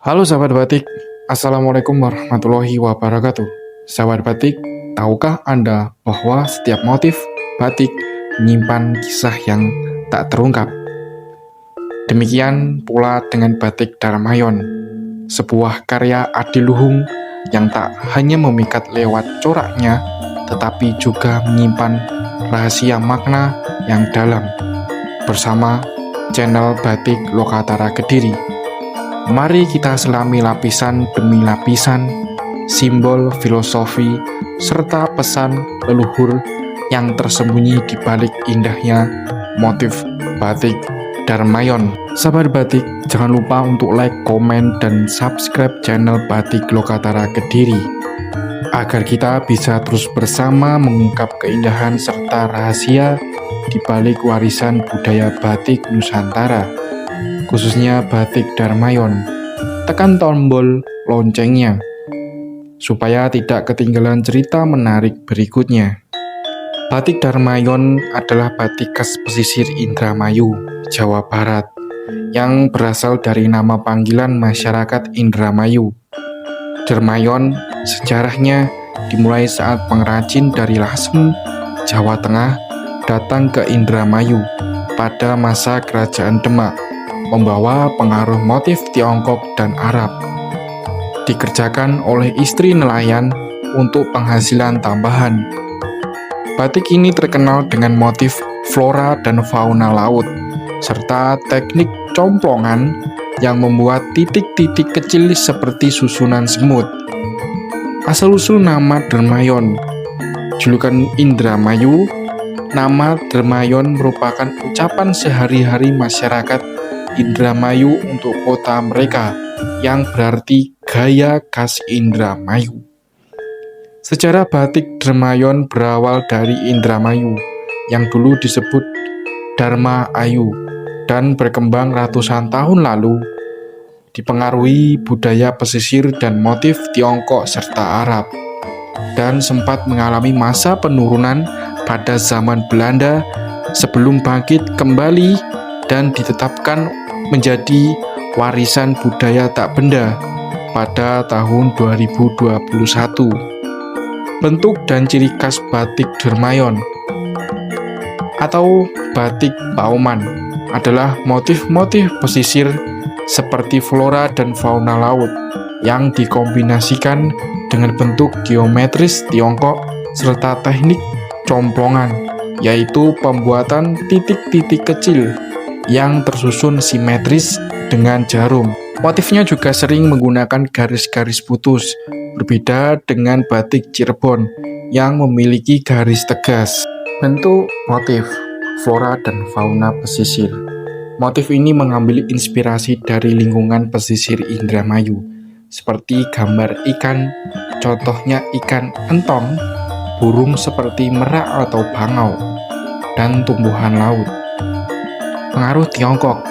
Halo sahabat batik, Assalamualaikum warahmatullahi wabarakatuh. Sahabat batik, tahukah Anda bahwa setiap motif batik menyimpan kisah yang tak terungkap? Demikian pula dengan batik Darmayon, sebuah karya adiluhung yang tak hanya memikat lewat coraknya, tetapi juga menyimpan rahasia makna yang dalam. Bersama channel Batik Lokatara Kediri, mari kita selami lapisan demi lapisan simbol, filosofi, serta pesan leluhur yang tersembunyi di balik indahnya motif batik Darmayon. Sahabat batik, jangan lupa untuk like, komen, dan subscribe channel Batik Lokatara Kediri agar kita bisa terus bersama mengungkap keindahan serta rahasia di balik warisan budaya batik Nusantara, khususnya batik Darmayon. Tekan tombol loncengnya supaya tidak ketinggalan cerita menarik berikutnya. Batik Darmayon adalah batik khas pesisir Indramayu, Jawa Barat, yang berasal dari nama panggilan masyarakat Indramayu. Darmayon sejarahnya dimulai saat pengrajin dari Lasem, Jawa Tengah, datang ke Indramayu pada masa Kerajaan Demak, membawa pengaruh motif Tiongkok dan Arab. Dikerjakan oleh istri nelayan untuk penghasilan tambahan. Batik ini terkenal dengan motif flora dan fauna laut, serta teknik complongan yang membuat titik-titik kecil seperti susunan semut. Asal-usul nama Darmayon, julukan Indramayu. Nama Darmayon merupakan ucapan sehari-hari masyarakat Indramayu untuk kota mereka, yang berarti gaya khas Indramayu. Sejarah batik Darmayon berawal dari Indramayu, yang dulu disebut Dharma Ayu, dan berkembang ratusan tahun lalu, dipengaruhi budaya pesisir dan motif Tiongkok serta Arab, dan sempat mengalami masa penurunan pada zaman Belanda sebelum bangkit kembali dan ditetapkan menjadi warisan budaya tak benda pada tahun 2021. Bentuk dan ciri khas batik Darmayon atau batik Pauman adalah motif-motif pesisir seperti flora dan fauna laut yang dikombinasikan dengan bentuk geometris Tiongkok serta teknik complongan, yaitu pembuatan titik-titik kecil yang tersusun simetris dengan jarum. Motifnya juga sering menggunakan garis-garis putus, berbeda dengan batik Cirebon yang memiliki garis tegas. Bentuk motif flora dan fauna pesisir. Motif ini mengambil inspirasi dari lingkungan pesisir Indramayu, seperti gambar ikan, contohnya ikan entong, burung seperti merak atau bangau, dan tumbuhan laut. Pengaruh Tiongkok.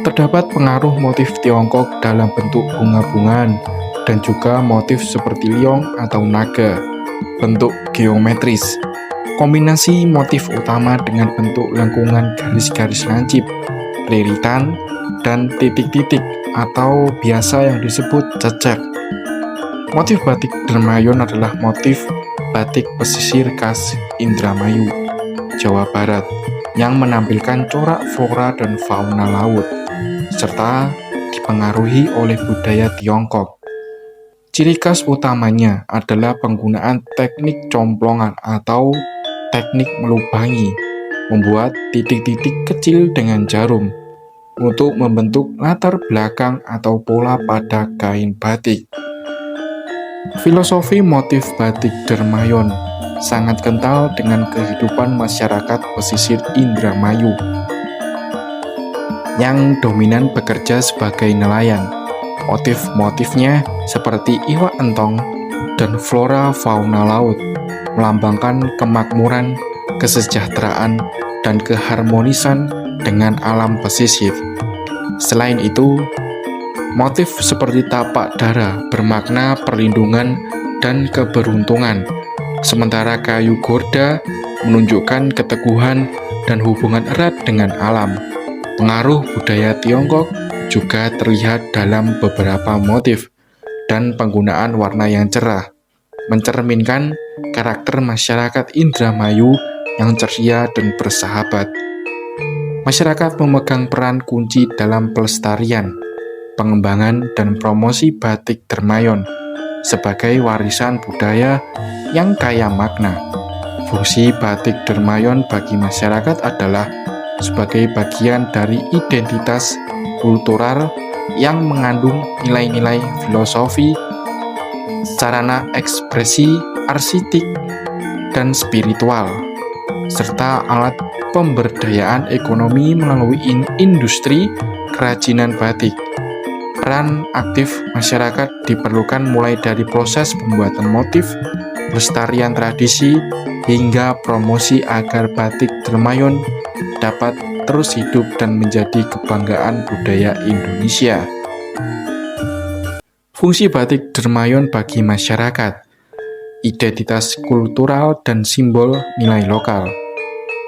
Terdapat pengaruh motif Tiongkok dalam bentuk bunga-bungaan dan juga motif seperti liong atau naga. Bentuk geometris. Kombinasi motif utama dengan bentuk lengkungan garis-garis lancip, liritan, dan titik-titik atau biasa yang disebut cecek. Motif batik Darmayon adalah motif batik pesisir khas Indramayu, Jawa Barat, yang menampilkan corak flora dan fauna laut, serta dipengaruhi oleh budaya Tiongkok. Ciri khas utamanya adalah penggunaan teknik complongan atau teknik melubangi, membuat titik-titik kecil dengan jarum untuk membentuk latar belakang atau pola pada kain batik. Filosofi motif batik Darmayon sangat kental dengan kehidupan masyarakat pesisir Indramayu yang dominan bekerja sebagai nelayan. Motif-motifnya seperti iwak entong dan flora fauna laut melambangkan kemakmuran, kesejahteraan, dan keharmonisan dengan alam pesisir. Selain itu, motif seperti tapak dara bermakna perlindungan dan keberuntungan, sementara kayu gorda menunjukkan keteguhan dan hubungan erat dengan alam. Pengaruh budaya Tiongkok juga terlihat dalam beberapa motif dan penggunaan warna yang cerah, mencerminkan karakter masyarakat Indramayu yang ceria dan bersahabat. Masyarakat memegang peran kunci dalam pelestarian, pengembangan, dan promosi batik Dermayon sebagai warisan budaya yang kaya makna. Fungsi batik Dermayon bagi masyarakat adalah sebagai bagian dari identitas kultural yang mengandung nilai-nilai filosofi, sarana ekspresi arsitek dan spiritual, serta alat pemberdayaan ekonomi melalui industri kerajinan batik. Peran aktif masyarakat diperlukan mulai dari proses pembuatan motif, pelestarian tradisi, hingga promosi agar batik Dermayon dapat terus hidup dan menjadi kebanggaan budaya Indonesia. Fungsi batik Dermayon bagi masyarakat, identitas kultural dan simbol nilai lokal.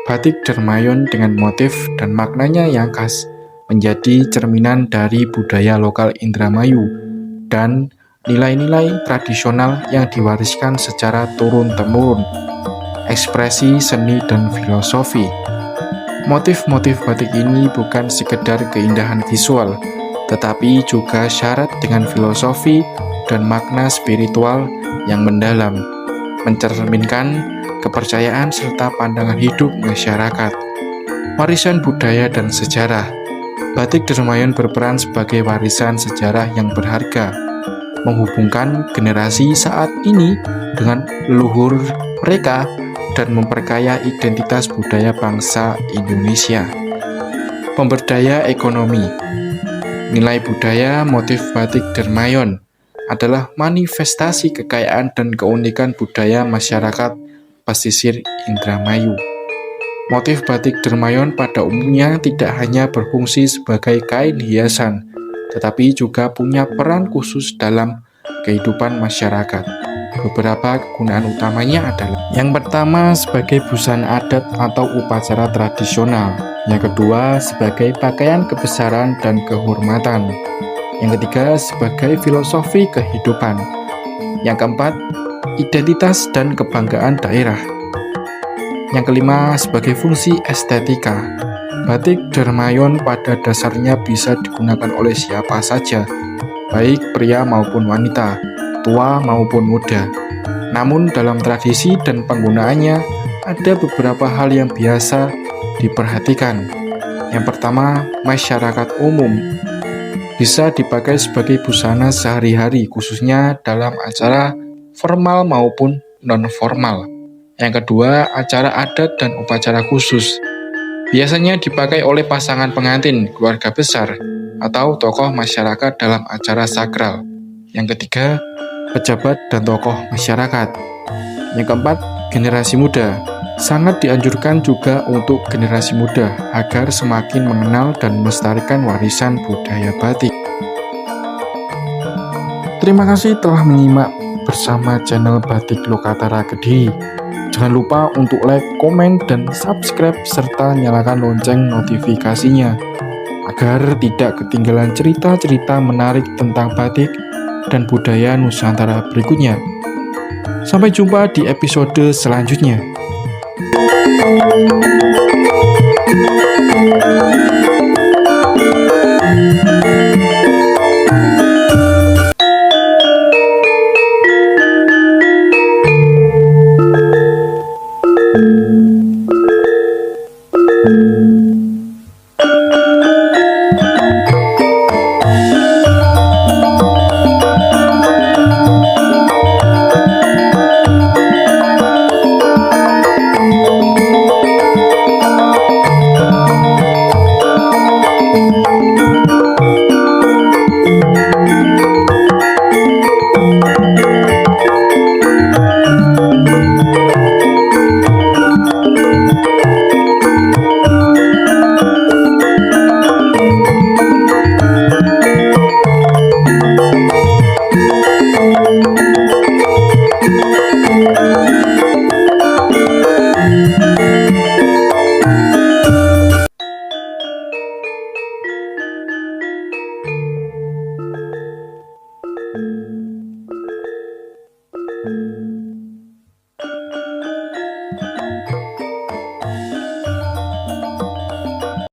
Batik Dermayon dengan motif dan maknanya yang khas menjadi cerminan dari budaya lokal Indramayu dan nilai-nilai tradisional yang diwariskan secara turun-temurun, ekspresi seni dan filosofi. Motif-motif batik ini bukan sekedar keindahan visual, tetapi juga syarat dengan filosofi dan makna spiritual yang mendalam, mencerminkan kepercayaan serta pandangan hidup masyarakat. Warisan budaya dan sejarah. Batik Dermayon berperan sebagai warisan sejarah yang berharga, menghubungkan generasi saat ini dengan leluhur mereka dan memperkaya identitas budaya bangsa Indonesia. Pemberdaya ekonomi. Nilai budaya motif batik Dermayon adalah manifestasi kekayaan dan keunikan budaya masyarakat pesisir Indramayu. Motif batik Dermayon pada umumnya tidak hanya berfungsi sebagai kain hiasan, tetapi juga punya peran khusus dalam kehidupan masyarakat. Beberapa kegunaan utamanya adalah: yang pertama, sebagai busana adat atau upacara tradisional; yang kedua, sebagai pakaian kebesaran dan kehormatan; yang ketiga, sebagai filosofi kehidupan; yang keempat, identitas dan kebanggaan daerah; yang kelima, sebagai fungsi estetika. Batik Dermayon pada dasarnya bisa digunakan oleh siapa saja, baik pria maupun wanita, tua maupun muda. Namun dalam tradisi dan penggunaannya ada beberapa hal yang biasa diperhatikan. Yang pertama, masyarakat umum bisa dipakai sebagai busana sehari-hari, khususnya dalam acara formal maupun non-formal. Yang kedua, acara adat dan upacara khusus. Biasanya dipakai oleh pasangan pengantin, keluarga besar, atau tokoh masyarakat dalam acara sakral. Yang ketiga, pejabat dan tokoh masyarakat. Yang keempat, generasi muda. Sangat dianjurkan juga untuk generasi muda agar semakin mengenal dan melestarikan warisan budaya batik. Terima kasih telah menyimak bersama channel Batik Lokatara Kediri. Jangan lupa untuk like, komen, dan subscribe, serta nyalakan lonceng notifikasinya, agar tidak ketinggalan cerita-cerita menarik tentang batik dan budaya Nusantara berikutnya. Sampai jumpa di episode selanjutnya. Thank you.